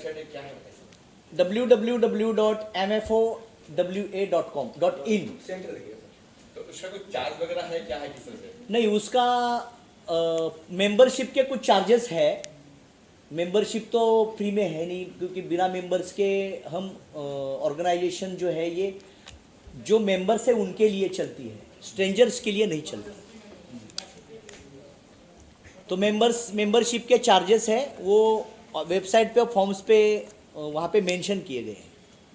Website है, क्या है? www.mfowa.com.in। सेंटर देखिए सर, तो उसका कोई चार्ज वगैरह है, क्या है, किस तरह से? नहीं, उसका मेंबरशिप के कुछ चार्जेस है। मेंबरशिप तो फ्री में है नहीं, क्योंकि बिना मेंबर्स के हम ऑर्गेनाइजेशन जो है ये जो मेंबर्स है उनके लिए चलती है, स्ट्रेंजर्स के लिए नहीं चलती। तो मेंबरशिप के चार्जेस है वो वेबसाइट पे और फॉर्म्स पे वहाँ पे मेंशन किए गए हैं।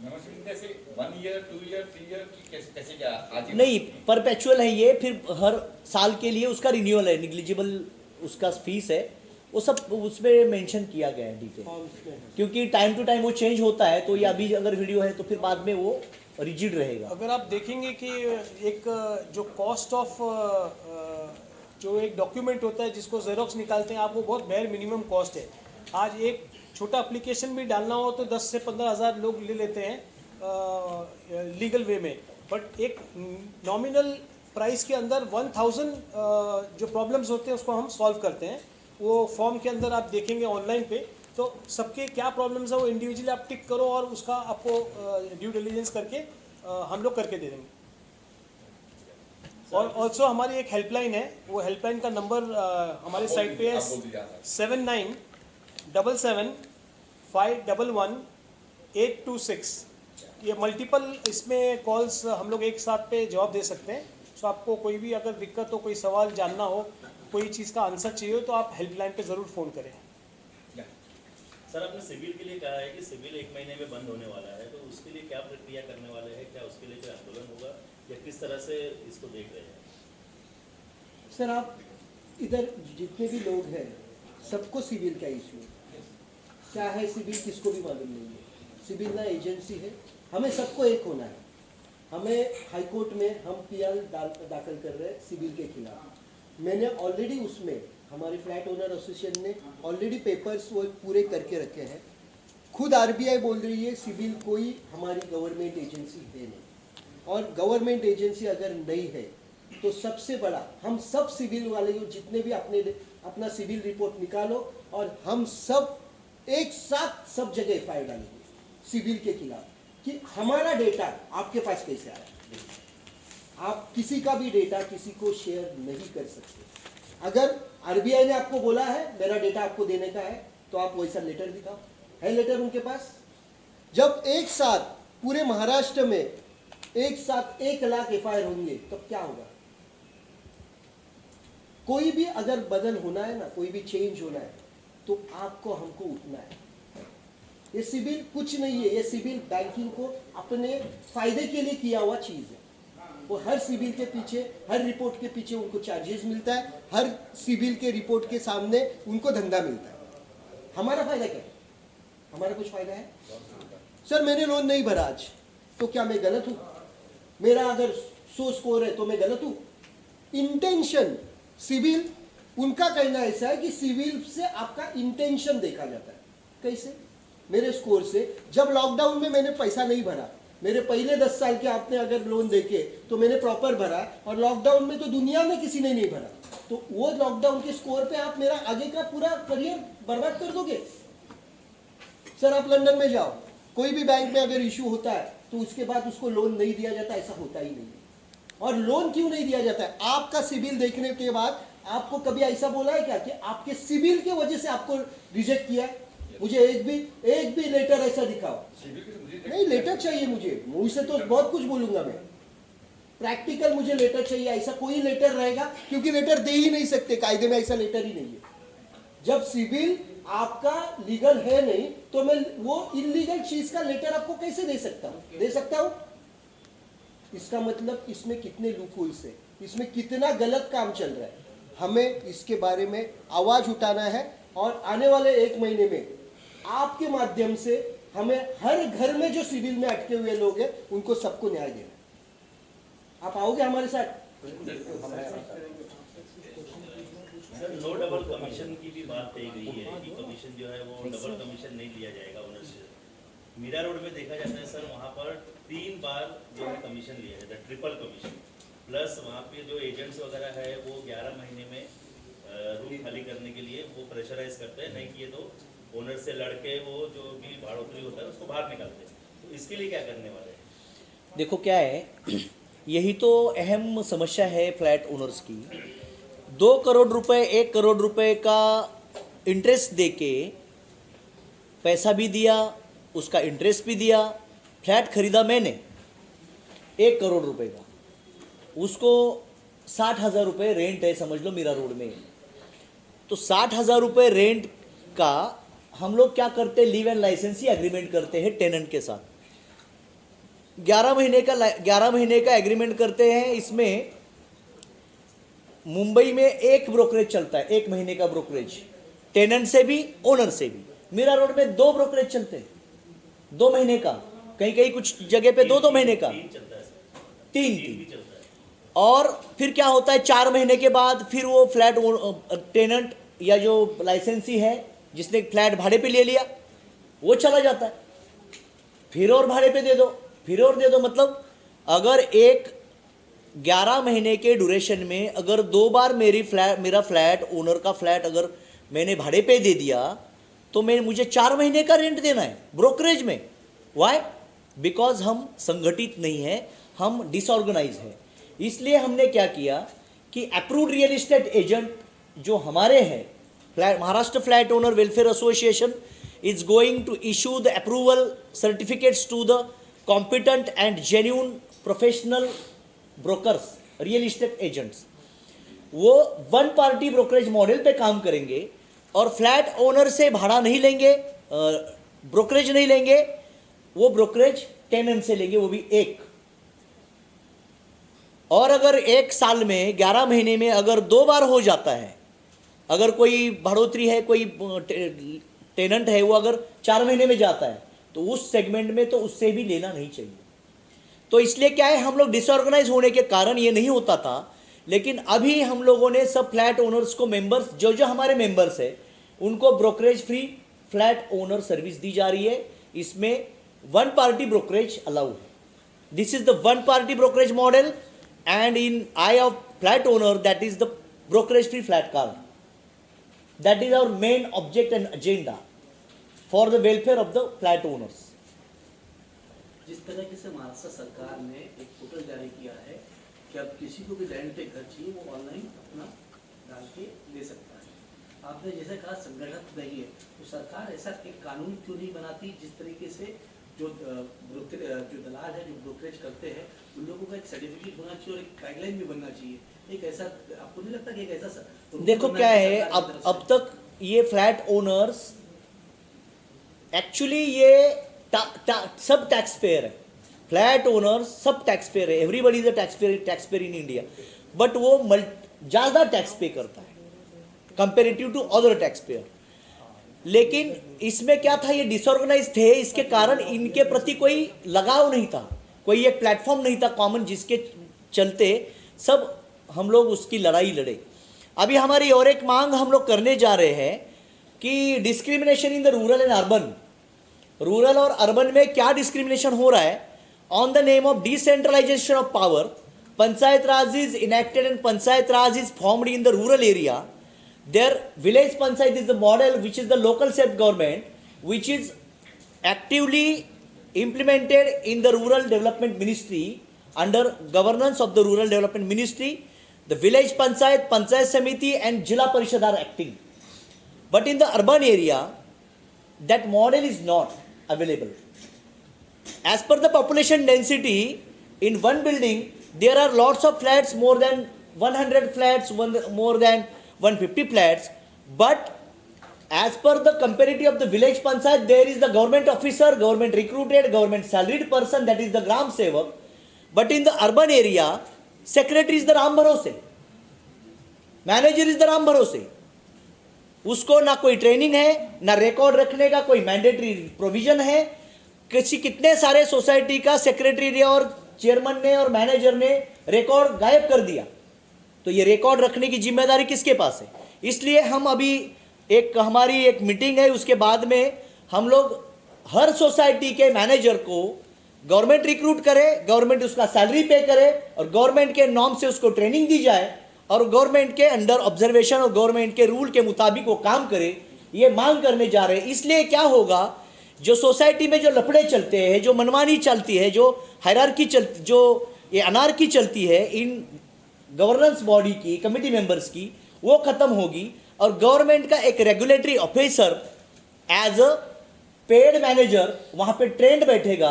मेंबरशिप जैसे 1 ईयर 2 ईयर 3 ईयर की कैसे क्या आजीवन? नहीं, परपेचुअल है ये, फिर हर साल के लिए उसका रिन्यूअल है, निग्लिजिबल उसका फीस है, वो सब उसमें मेंशन किया गया है डिटेल, क्योंकि टाइम टू टाइम वो चेंज होता है। तो ये अभी अगर वीडियो है तो फिर बाद में वो रिजिड रहेगा। अगर आप देखेंगे कि एक जो कॉस्ट ऑफ जो एक डॉक्यूमेंट होता है जिसको जेरोक्स निकालते हैं आप, वो बहुत बेयर मिनिमम कॉस्ट है। आज एक छोटा एप्लीकेशन भी डालना हो तो 10 से 15 हज़ार लोग ले लेते हैं लीगल वे में, बट एक नॉमिनल प्राइस के अंदर 1000 जो प्रॉब्लम्स होते हैं उसको हम सॉल्व करते हैं। वो फॉर्म के अंदर आप देखेंगे ऑनलाइन पे, तो सबके क्या प्रॉब्लम्स है वो इंडिविजुअली आप टिक करो और उसका आपको ड्यू डिलिजेंस करके हम लोग करके दे देंगे। और ऑल्सो हमारी एक हेल्पलाइन है, वो हेल्पलाइन का नंबर हमारे साइट पे है 7977511826। ये मल्टीपल इसमें कॉल्स हम लोग एक साथ पे जवाब दे सकते हैं। सो आपको कोई भी अगर दिक्कत हो, कोई सवाल जानना हो, कोई चीज़ का आंसर चाहिए हो तो आप हेल्पलाइन पे ज़रूर फ़ोन करें। सर, आपने सिविल के लिए कहा है कि सिविल 1 महीने में बंद होने वाला है, तो उसके लिए क्या प्रक्रिया करने वाले हैं? क्या उसके लिए कोई आंदोलन होगा या किस तरह से इसको देख रहे हैं? सर, आप इधर जितने भी लोग हैं सबको सिविल का इशू क्या है, सिविल किसको भी मालूम नहीं है। सिविल ना एजेंसी है, हमें सबको एक होना है। हमें हाई कोर्ट में हम पीआर दाखिल कर रहे हैं सिविल के खिलाफ। मैंने ऑलरेडी उसमें हमारे फ्लैट ओनर एसोसिएशन ने ऑलरेडी पेपर्स वो पूरे करके रखे हैं। खुद आरबीआई बोल रही है सिविल कोई हमारी गवर्नमेंट एजेंसी है नहीं, और गवर्नमेंट एजेंसी अगर नहीं है तो सबसे बड़ा हम सब सिविल वाले जितने भी अपना सिविल रिपोर्ट निकालो और हम सब एक साथ सब जगह एफआईआर डालेंगे सिविल के खिलाफ कि हमारा डेटा आपके पास कैसे आया। आप किसी का भी डेटा किसी को शेयर नहीं कर सकते। अगर आरबीआई ने आपको बोला है मेरा डेटा आपको देने का है तो आप वैसा लेटर दिखाओ, है लेटर उनके पास। जब एक साथ पूरे महाराष्ट्र में एक साथ 1 लाख एफआईआर होंगे तब क्या होगा। कोई भी अगर बदल होना है ना, कोई भी चेंज होना है तो आपको हमको उठना है। ये सिविल कुछ नहीं है, ये सिविल बैंकिंग को अपने फायदे के लिए किया हुआ चीज है। वो हर सिविल के पीछे, हर रिपोर्ट के पीछे उनको चार्जेस मिलता है, हर सिविल के रिपोर्ट के सामने उनको धंधा मिलता है। हमारा फायदा क्या है? हमारा कुछ फायदा है? सर, मैंने लोन नहीं भरा आज तो क्या मैं गलत हूं? मेरा अगर 100 स्कोर है तो मैं गलत हूं? इंटेंशन सिविल, उनका कहना ऐसा है कि सिविल से आपका इंटेंशन देखा जाता है। कैसे? मेरे स्कोर से। जब लॉकडाउन में मैंने पैसा नहीं भरा, मेरे पहले 10 साल के आपने अगर लोन देखे तो मैंने प्रॉपर भरा, और लॉकडाउन में तो दुनिया में किसी ने नहीं भरा, तो वो लॉकडाउन के स्कोर पे आप मेरा आगे का पूरा करियर बर्बाद कर दोगे। सर, आप लंदन में जाओ, कोई भी बैंक में अगर इशू होता है तो उसके बाद उसको लोन नहीं दिया जाता, ऐसा होता ही नहीं है। और लोन क्यों नहीं दिया जाता है? आपका सिविल देखने के बाद आपको कभी ऐसा बोला है क्या कि आपके सिविल के वजह से आपको रिजेक्ट किया है? मुझे एक भी लेटर ऐसा दिखाओ। नहीं, लेटर चाहिए मुझे से तो बहुत कुछ बोलूंगा मैं, प्रैक्टिकल मुझे लेटर चाहिए। ऐसा कोई लेटर रहेगा, क्योंकि लेटर दे ही नहीं सकते, कायदे में ऐसा लेटर ही नहीं है। जब सिविल आपका लीगल है नहीं तो मैं वो इलीगल चीज का लेटर आपको कैसे दे सकता हूं? दे सकता हूं? इसका मतलब इसमें कितने लूपहोल्स है, इसमें कितना गलत काम चल रहा है। हमें इसके बारे में आवाज उठाना है, और आने वाले 1 महीने में आपके माध्यम से हमें हर घर में जो सिविल में अटके हुए लोग हैं उनको सबको न्याय देना है। आप आओगे हमारे साथ? सर, नो डबल कमीशन की भी बात कही गई है कि कमीशन जो है वो डबल कमीशन नहीं लिया जाएगा ओनर से। मीरा रोड में देखा जाता है सर, वहाँ पर 3 बार जो है कमीशन लिया जाता है, ट्रिपल कमीशन। प्लस वहाँ पे जो एजेंट्स वगैरह है वो 11 महीने में रूम खाली करने के लिए वो प्रेशराइज करते हैं, नहीं किए तो ओनर से लड़के वो जो भी भाड़ोतरी होता है उसको बाहर निकालते हैं, तो इसके लिए क्या करने वाले हैं? देखो क्या है, यही तो अहम समस्या है फ्लैट ओनर्स की। 2 करोड़ रुपए 1 करोड़ रुपए का इंटरेस्ट देके पैसा भी दिया, उसका इंटरेस्ट भी दिया, फ्लैट खरीदा मैंने 1 करोड़ रुपए का, उसको 60,000 रुपये रेंट है समझ लो मीरा रोड में। तो 60,000 रुपये रेंट का हम लोग क्या करते हैं, लीव एंड लाइसेंसी एग्रीमेंट करते हैं टेनेंट के साथ। 11 महीने का एग्रीमेंट करते हैं। इसमें मुंबई में एक ब्रोकरेज चलता है, 1 महीने का ब्रोकरेज, टेनेंट से भी ओनर से भी। मीरा रोड में 2 ब्रोकरेज चलते हैं 2 महीने का, कहीं कहीं कुछ जगह पे 2 महीने का, 3 चलता है सर, 3 भी चलता है। और फिर क्या होता है, 4 महीने के बाद फिर वो फ्लैट टेनेंट या जो लाइसेंसी है जिसने फ्लैट भाड़े पे ले लिया वो चला जाता है, फिर और भाड़े पे दे दो, फिर और दे दो। मतलब अगर 11 महीने के ड्यूरेशन में अगर 2 बार मेरा फ्लैट ओनर का फ्लैट अगर मैंने भाड़े पे दे दिया तो मुझे 4 महीने का रेंट देना है ब्रोकरेज में। वाई? बिकॉज हम संगठित नहीं है, हम डिसऑर्गेनाइज है। इसलिए हमने क्या किया कि अप्रूव्ड रियल एस्टेट एजेंट जो हमारे हैं, Maharashtra flat owner welfare association is going to issue the approval certificates to the competent and genuine professional brokers, real estate agents। वो 1 पार्टी ब्रोकरेज मॉडल पे काम करेंगे और फ्लैट ओनर से भाड़ा नहीं लेंगे, ब्रोकरेज नहीं लेंगे, वो ब्रोकरेज टेनेंट से लेंगे, वो भी 1। और अगर 1 साल में 11 महीने में अगर 2 बार हो जाता है, अगर कोई बढ़ोतरी है, कोई टेनेंट है वो अगर 4 महीने में जाता है तो उस सेगमेंट में तो उससे भी लेना नहीं चाहिए। तो इसलिए क्या है, हम लोग डिसऑर्गेनाइज होने के कारण ये नहीं होता था। लेकिन अभी हम लोगों ने सब फ्लैट ओनर्स को, मेंबर्स जो जो हमारे मेंबर्स है उनको brokerage free flat owner service दी जा रही है। इसमें 1 पार्टी ब्रोकरेज अलाउड है। This is the 1 party brokerage model and in eye of flat owner that is the brokerage free flat card. That is our main object and agenda for the welfare of the flat owners। जिस तरीके से महाराष्ट्र सरकार ने एक portal जारी किया है कि अब किसी को भी लैंड पे घर चाहिए वो ऑनलाइन अपना डाल के ले सकता है। आपने जैसे कहा संगठित नहीं है, तो सरकार ऐसा एक कानून क्यों नहीं बनाती जिस तरीके से जो दलाल है, जो ब्रोकरेज करते हैं, उन लोगों का एक सर्टिफिकेट होना चाहिए और एक गाइडलाइन भी बनना चाहिए। एक ऐसा, आपको नहीं लगता कि एक ऐसा देखो क्या है, अब तक ये फ्लैट ओनर्स एक्चुअली ये सब टैक्स पेयर है। फ्लैट ओनर्स सब टैक्स पेयर है, everybody is a tax payer in India, but वो ज़्यादा टैक्स पे करता है comparative to other tax payer. लेकिन इसमें क्या था, ये डिसऑर्गेनाइज थे, इसके कारण इनके प्रति कोई लगाव नहीं था, कोई एक प्लेटफॉर्म नहीं था कॉमन जिसके चलते सब हम लोग उसकी लड़ाई लड़े। अभी हमारी और एक मांग हम लोग करने जा रहे हैं कि discrimination in the rural and urban, rural और अर्बन में क्या डिस्क्रिमिनेशन हो रहा है, on the name of decentralization of power, panchayat raj is enacted and panchayat raj is formed in the rural area. Their village panchayat is the model which is the local self government which is actively implemented in the rural development ministry under governance of the rural development ministry. The village panchayat, panchayat samiti and jila parishad are acting, but in the urban area that model is not available. As per the population density in one building there are lots of flats, more than 100 flats, more than 150 flats, but as per the comparative of the village panchayat, there is the government officer, government recruited, government salaried person, that is the gram sevak, but in the urban area secretary is the ram bharose, manager is the ram bharose, उसको ना कोई training है, ना record रखने का कोई mandatory provision है। कितने सारे सोसाइटी का सेक्रेटरी और चेयरमैन ने और मैनेजर ने रिकॉर्ड गायब कर दिया, तो ये रिकॉर्ड रखने की जिम्मेदारी किसके पास है? इसलिए हम अभी हमारी एक मीटिंग है, उसके बाद में हम लोग हर सोसाइटी के मैनेजर को गवर्नमेंट रिक्रूट करे, गवर्नमेंट उसका सैलरी पे करे और गवर्नमेंट के नॉर्म से उसको ट्रेनिंग दी जाए और गवर्नमेंट के अंडर ऑब्जर्वेशन और गवर्नमेंट के रूल के मुताबिक वो काम करे। ये मांग करने जा रहे हैं। इसलिए क्या होगा, जो सोसाइटी में जो लफड़े चलते हैं, जो मनमानी चलती है, जो हायरार्की चलती, जो ये अनार्की चलती है इन गवर्नेंस बॉडी की, कमिटी मेंबर्स की, वो खत्म होगी और गवर्नमेंट का एक regulatory officer as a paid manager वहां पे ट्रेंड बैठेगा,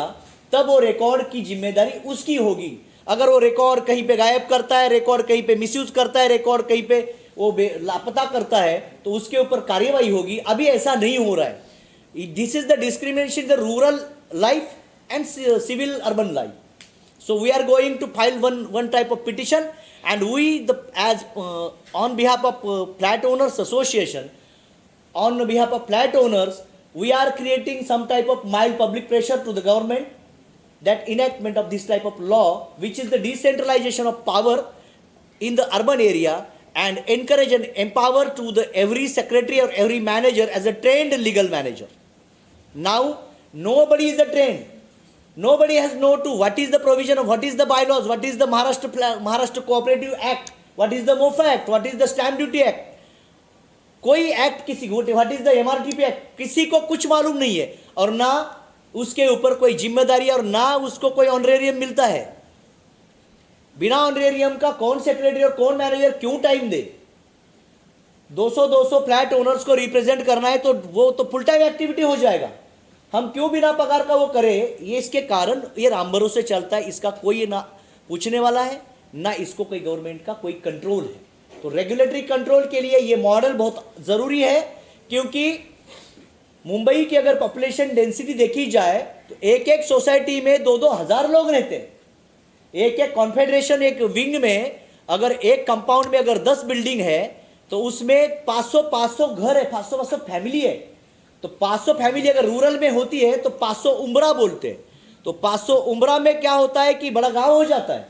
तब वो रिकॉर्ड की जिम्मेदारी उसकी होगी। अगर वो रिकॉर्ड कहीं पे गायब करता है, रिकॉर्ड कहीं पे मिसयूज करता है, रिकॉर्ड कहीं पे वो लापता करता है, तो उसके ऊपर कार्रवाई होगी। अभी ऐसा नहीं हो रहा है। This is the discrimination in the rural life and civil urban life. So we are going to file one type of petition, and we on behalf of flat owners association, on behalf of flat owners, we are creating some type of mild public pressure to the government, that enactment of this type of law, which is the decentralization of power in the urban area, and encourage and empower to the every secretary or every manager as a trained legal manager. Now nobody is a trained. Nobody has no to what is the provision of what is the bylaws, what is the Maharashtra Cooperative Act, what is the MOFA Act, what is the Stamp Duty Act. कोई act किसी को, what is the MRTP act, किसी को कुछ मालूम नहीं है, और ना उसके ऊपर कोई जिम्मेदारी और ना उसको कोई ऑनरेरियम मिलता है। बिना ऑनरेरियम का कौन सेक्रेटरी और कौन मैनेजर क्यों टाइम दे? 200 फ्लैट ओनर्स को रिप्रेजेंट करना है तो वो तो फुल टाइम एक्टिविटी हो जाएगा। हम क्यों बिना पगार का वो करें? ये इसके कारण ये रामबरों से चलता है, इसका कोई ना पूछने वाला है, ना इसको कोई गवर्नमेंट का कोई कंट्रोल है। तो रेगुलेटरी कंट्रोल के लिए ये मॉडल बहुत ज़रूरी है, क्योंकि मुंबई की अगर पॉपुलेशन डेंसिटी देखी जाए तो एक एक सोसाइटी में 2-2 हज़ार लोग रहते हैं। एक एक कॉन्फेडरेशन, एक विंग में अगर एक कंपाउंड में अगर 10 बिल्डिंग है तो उसमें 500 घर है, 500 फैमिली है। तो 500 फैमिली अगर रूरल में होती है तो 500 उम्बरा बोलते हैं। तो 500 उम्बरा में क्या होता है कि बड़ा गांव हो जाता है।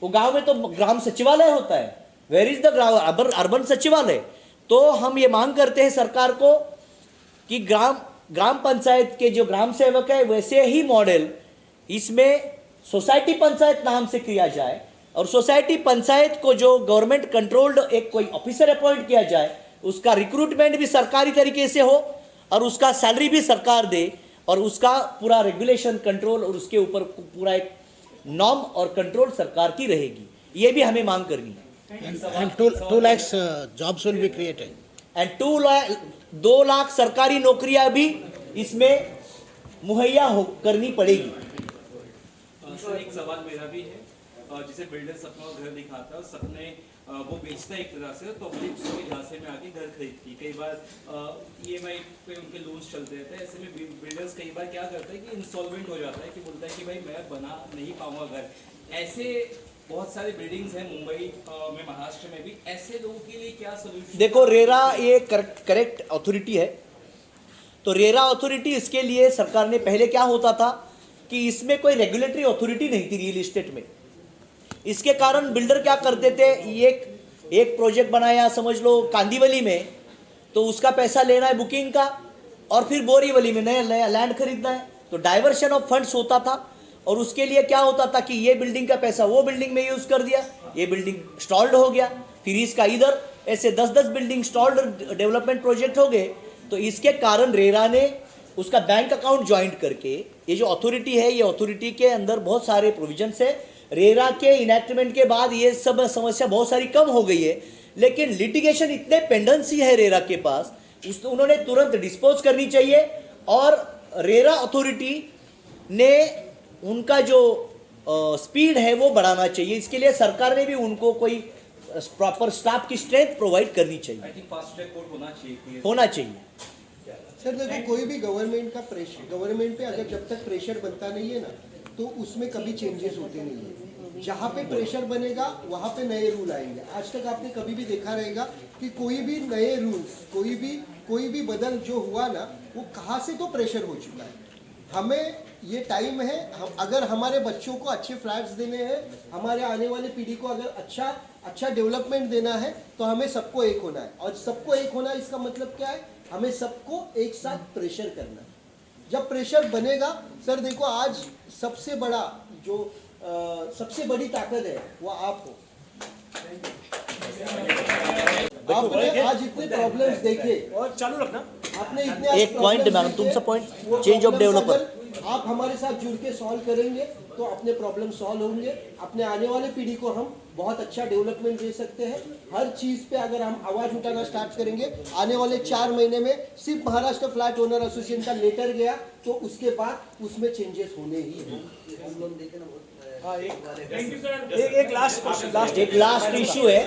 वो गांव में तो ग्राम सचिवालय होता है। वेयर इज द अर्बन सचिवालय? तो हम ये मांग करते हैं सरकार को कि ग्राम पंचायत के जो ग्राम सेवक है वैसे ही मॉडल इसमें सोसाइटी पंचायत नाम से किया जाए, और सोसाइटी पंचायत को जो गवर्नमेंट कंट्रोल्ड एक कोई ऑफिसर अपॉइंट किया जाए, उसका रिक्रूटमेंट भी सरकारी तरीके से हो और उसका सैलरी भी सरकार दे, और उसका पूरा रेगुलेशन कंट्रोल और उसके ऊपर पूरा एक नॉर्म और कंट्रोल सरकार की रहेगी। ये भी हमें मांग करनी है। And 2 lakhs jobs will be created. And 2 lakh सरकारी नौकरियां भी इसमें मुहैया करनी पड़ेगी। सर एक सवाल मेरा भी है, जिसे बिल्डर सपना घर दिखाता है, सपने वो बेचता है एक तरह से, तो अपने उसके झांसे में आके घर खरीदती है। कई बार EMI पे उनके लोन्स चलते रहते हैं। ऐसे में बिल्डर्स कई बार क्या करता है कि इंसॉल्वेंट हो जाता है, कि बोलता है कि भाई मैं बना नहीं पाऊंगा घर। ऐसे बहुत सारे बिल्डिंग्स हैं मुंबई में, महाराष्ट्र में भी। ऐसे लोगों के लिए क्या सोल्यूशन? देखो, रेरा ये करेक्ट अथॉरिटी है। तो रेरा अथॉरिटी, इसके लिए सरकार ने पहले क्या होता था कि इसमें कोई रेगुलेटरी अथॉरिटी नहीं थी रियल इस्टेट में। इसके कारण बिल्डर क्या करते थे, एक प्रोजेक्ट बनाया समझ लो कांदीवली में, तो उसका पैसा लेना है बुकिंग का, और फिर बोरीवली में नया लैंड खरीदना है। तो डाइवर्शन ऑफ फंड्स होता था, और उसके लिए क्या होता था कि ये बिल्डिंग का पैसा वो बिल्डिंग में यूज कर दिया, ये बिल्डिंग स्टॉल्ड हो गया, फिर इसका इधर, ऐसे 10-10 बिल्डिंग स्टॉल्ड डेवलपमेंट प्रोजेक्ट हो गए। तो इसके कारण रेरा ने उसका बैंक अकाउंट ज्वाइंट करके, ये जो अथॉरिटी है, ये अथॉरिटी के अंदर बहुत सारे प्रोविजंस है। रेरा के इनैक्टमेंट के बाद ये सब समस्या बहुत सारी कम हो गई है, लेकिन लिटिगेशन इतने पेंडेंसी है रेरा के पास, उन्होंने तुरंत डिस्पोज करनी चाहिए। और रेरा अथॉरिटी ने उनका जो स्पीड है वो बढ़ाना चाहिए। इसके लिए सरकार ने भी उनको कोई प्रॉपर स्टाफ की स्ट्रेंथ प्रोवाइड करनी चाहिए। I think fast track court होना चाहिए। सर देखो, कोई भी गवर्नमेंट का प्रेशर, गवर्नमेंट पे अगर जब तक प्रेशर बनता नहीं है ना, तो उसमें कभी चेंजेस होते नहीं है। जहाँ पे प्रेशर बनेगा वहाँ पे नए रूल आएंगे। आज तक आपने कभी भी देखा रहेगा कि कोई भी नए रूल्स, कोई भी बदल जो हुआ ना, वो कहाँ से तो प्रेशर हो चुका है। हमें ये टाइम है, हम अगर हमारे बच्चों को अच्छे फ्लैट्स देने हैं, हमारे आने वाले पीढ़ी को अगर अच्छा डेवलपमेंट देना है, तो हमें सबको एक होना है। और सबको एक होना, इसका मतलब क्या है? हमें सबको एक साथ प्रेशर करना है। जब प्रेशर बनेगा, सर देखो आज सबसे बड़ा जो सबसे बड़ी ताकत है वो आप हो। आपने आज इतने प्रॉब्लम्स देखे, और चालू रखना। आपने इतने आज एक point problems मैम, देखे, तुमसे point, वो change of problems developer। अगर आप हमारे साथ जुड़ के सॉल्व करेंगे तो अपने प्रॉब्लम सॉल्व होंगे, अपने आने वाले पीढ़ी को हम बहुत अच्छा डेवलपमेंट दे सकते हैं। हर चीज पे अगर हम आवाज उठाना स्टार्ट करेंगे, आने वाले 4 महीने में सिर्फ महाराष्ट्र फ्लैट ओनर एसोसिएशन का लेटर गया तो उसके बाद उसमें चेंजेस होने ही होंगे। हाँ, एक लास्ट क्वेश्चन, एक लास्ट इशू है,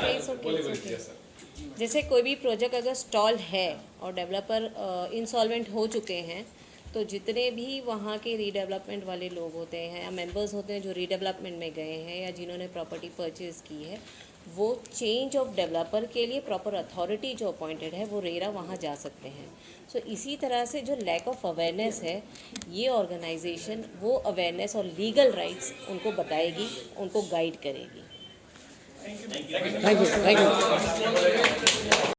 जैसे कोई भी प्रोजेक्ट अगर स्टॉल है और डेवलपर इंसॉल्वेंट हो चुके हैं, तो जितने भी वहाँ के रीडेवलपमेंट वाले लोग होते हैं या मेंबर्स होते हैं जो रीडेवलपमेंट में गए हैं या जिन्होंने प्रॉपर्टी परचेज की है, वो चेंज ऑफ डेवलपर के लिए प्रॉपर अथॉरिटी जो अपॉइंटेड है वो रेरा वहाँ जा सकते हैं। सो इसी तरह से जो लैक ऑफ अवेयरनेस है, ये ऑर्गेनाइजेशन वो अवेयरनेस और लीगल राइट्स उनको बताएगी, उनको गाइड करेगी। Thank you.